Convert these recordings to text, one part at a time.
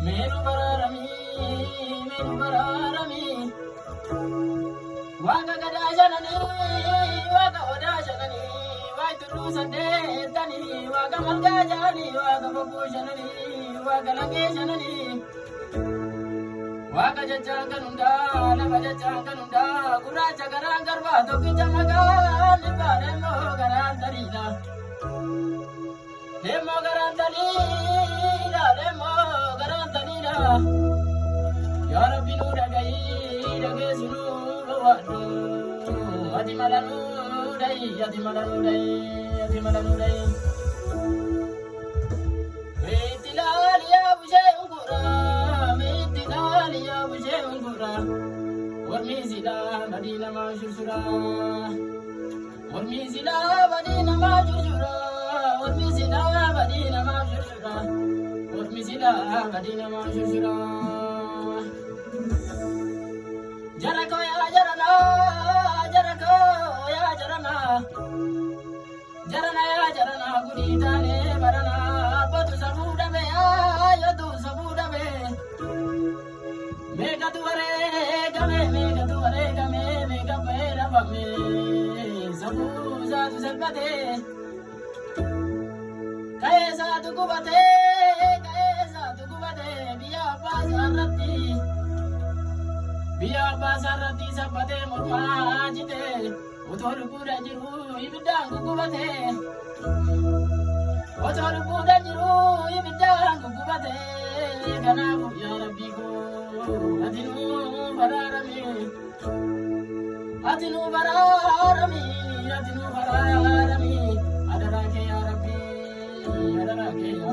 Meru bararami, meru bararami. Waga gada janani, waga oda janani. Wai turu sande tani, waga malga jani, waga babu janani, waga lange janani. Waga jajanga nunda, laba jajanga nunda. Gura jagaran garba toki jamaga, nipa demo garan darila. Demo garan darila, demo garan darila. Ya Rabbi nura gai, dage sunu bawadu. Adi malanu dai, adi malanu dai, adi malanu dai. Metilal ya buje ungura, metilal ya buje ungura. Warmizila Madina majusura, warmizila Madina majusura, warmizila Madina majusura, warmizila Madina majusura. Jarako ya jarana, jarako ya jarana, jarana ya jarana gurita ne barana, batu sabuda be ya tu sabuda be. Mega tuare game, mega tuare game, mega pera bame, sabu zatu selbate, kaisa tu kubate, biya pasarati. Biya basarati sabate mormajite Otoru pura jiru ibidangu kubate Otoru pura jiru ibidangu kubate Kanabu ya Rabbi ko Atinu bararami Atinu bararami Atinu bararami Adarake ya Rabbi Adarake ya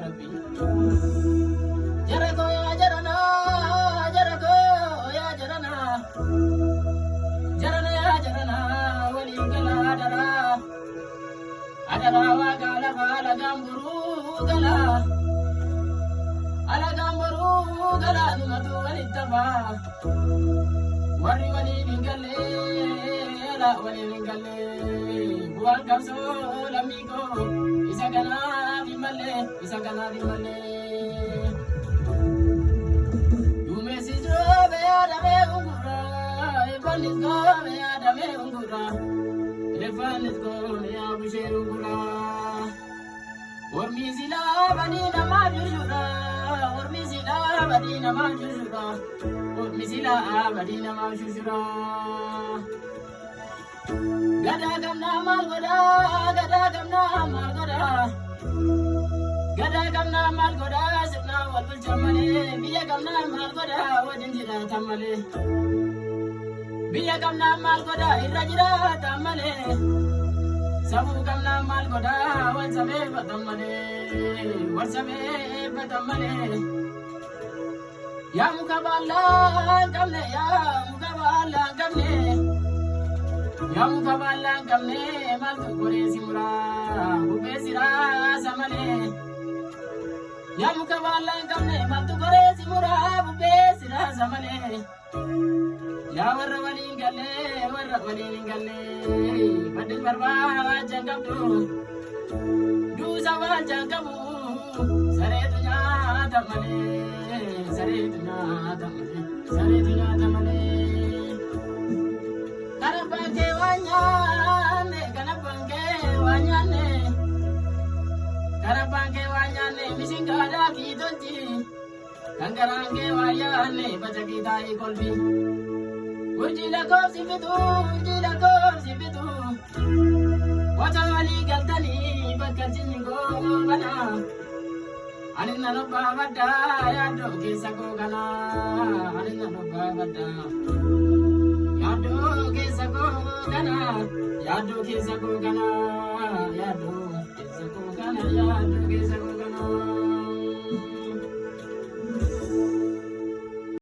Rabbi Jarako ya jarana Jarana ya jarana wali gala adara adara wa gala bala gamburu gala ala gamburu gala numatu wali taba wali bingale ala wali bingale buan kamso lamigo isagana bimale Dumesi jobe adame ungura Evanis gome adame ungura Evanis gome abushe ungura Ormizila badina majusura Ormizila badina majusura Ormizila badina majusura Gada gamna malgoda Gada gamna malgoda Gada gamna malgoda Sibna walbul jamale Biya gamna malgoda Wadinjira tamale Biya gamna malgoda Irrajira tamale Sabu gamna malgoda Walsabe batamale Walsabe batamale Ya mukabala gamne Ya mukabala gamne Ya mukabala gamne Malku kore simura Bupe sira samale Ya mukabala gamne Malku kore simura Bupe sira samale Ya warra walingale Badil barba jangabdu Duza wa jangabu Saretunya tamale Saretunya tamale Karabake wanyane Karabake wanyane Misingada kitonji Kangarange wayane Bachakita ikolbi Ujila kopsi fitu Wata wali galtani Bakal jingo gana Alina no babada Yado kisa ko gana Alina no babada Yado kisa ko gana Yado kisa ko gana Yado kisa ko gana